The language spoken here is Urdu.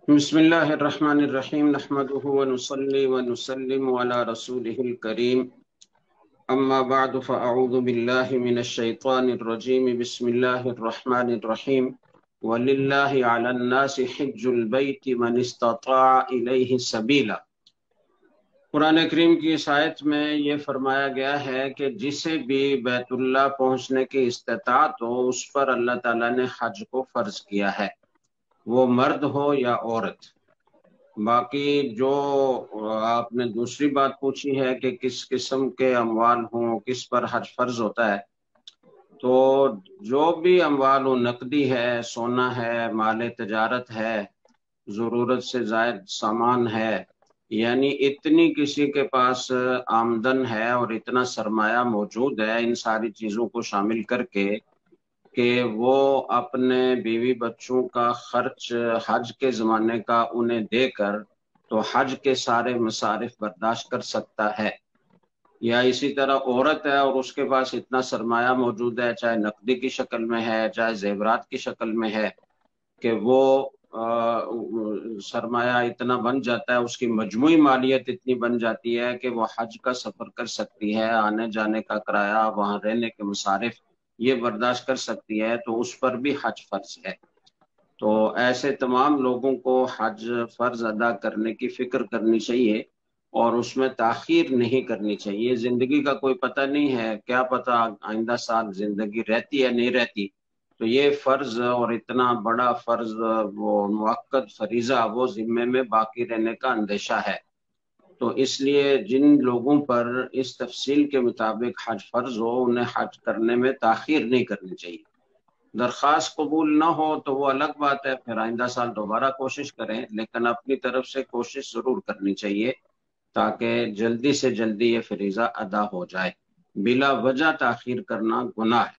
بسم اللہ الرحمن الرحیم نحمده ونصلی ونسلم علی رسولہ الکریم اما بعد فاعوذ باللہ من الشیطان الرجیم بسم اللہ الرحمن الرحیم وللہ علی الناس حج البیت من استطاع الیہ سبیلا۔ قرآن کریم کی اس آیت میں یہ فرمایا گیا ہے کہ جسے بھی بیت اللہ پہنچنے کی استطاعت ہو اس پر اللہ تعالیٰ نے حج کو فرض کیا ہے، وہ مرد ہو یا عورت۔ باقی جو آپ نے دوسری بات پوچھی ہے کہ کس قسم کے اموال ہوں، کس پر حج فرض ہوتا ہے، تو جو بھی اموال ہوں، نقدی ہے، سونا ہے، مال تجارت ہے، ضرورت سے زائد سامان ہے، یعنی اتنی کسی کے پاس آمدن ہے اور اتنا سرمایہ موجود ہے، ان ساری چیزوں کو شامل کر کے کہ وہ اپنے بیوی بچوں کا خرچ حج کے زمانے کا انہیں دے کر تو حج کے سارے مصارف برداشت کر سکتا ہے، یا اسی طرح عورت ہے اور اس کے پاس اتنا سرمایہ موجود ہے، چاہے نقدی کی شکل میں ہے چاہے زیورات کی شکل میں ہے، کہ وہ سرمایہ اتنا بن جاتا ہے، اس کی مجموعی مالیت اتنی بن جاتی ہے کہ وہ حج کا سفر کر سکتی ہے، آنے جانے کا کرایہ، وہاں رہنے کے مصارف یہ برداشت کر سکتی ہے، تو اس پر بھی حج فرض ہے۔ تو ایسے تمام لوگوں کو حج فرض ادا کرنے کی فکر کرنی چاہیے اور اس میں تاخیر نہیں کرنی چاہیے۔ زندگی کا کوئی پتہ نہیں ہے، کیا پتہ آئندہ سال زندگی رہتی ہے نہیں رہتی، تو یہ فرض اور اتنا بڑا فرض، وہ مؤکد فریضہ، وہ ذمے میں باقی رہنے کا اندیشہ ہے۔ تو اس لیے جن لوگوں پر اس تفصیل کے مطابق حج فرض ہو انہیں حج کرنے میں تاخیر نہیں کرنی چاہیے۔ درخواست قبول نہ ہو تو وہ الگ بات ہے، پھر آئندہ سال دوبارہ کوشش کریں، لیکن اپنی طرف سے کوشش ضرور کرنی چاہیے تاکہ جلدی سے جلدی یہ فریضہ ادا ہو جائے۔ بلا وجہ تاخیر کرنا گناہ ہے۔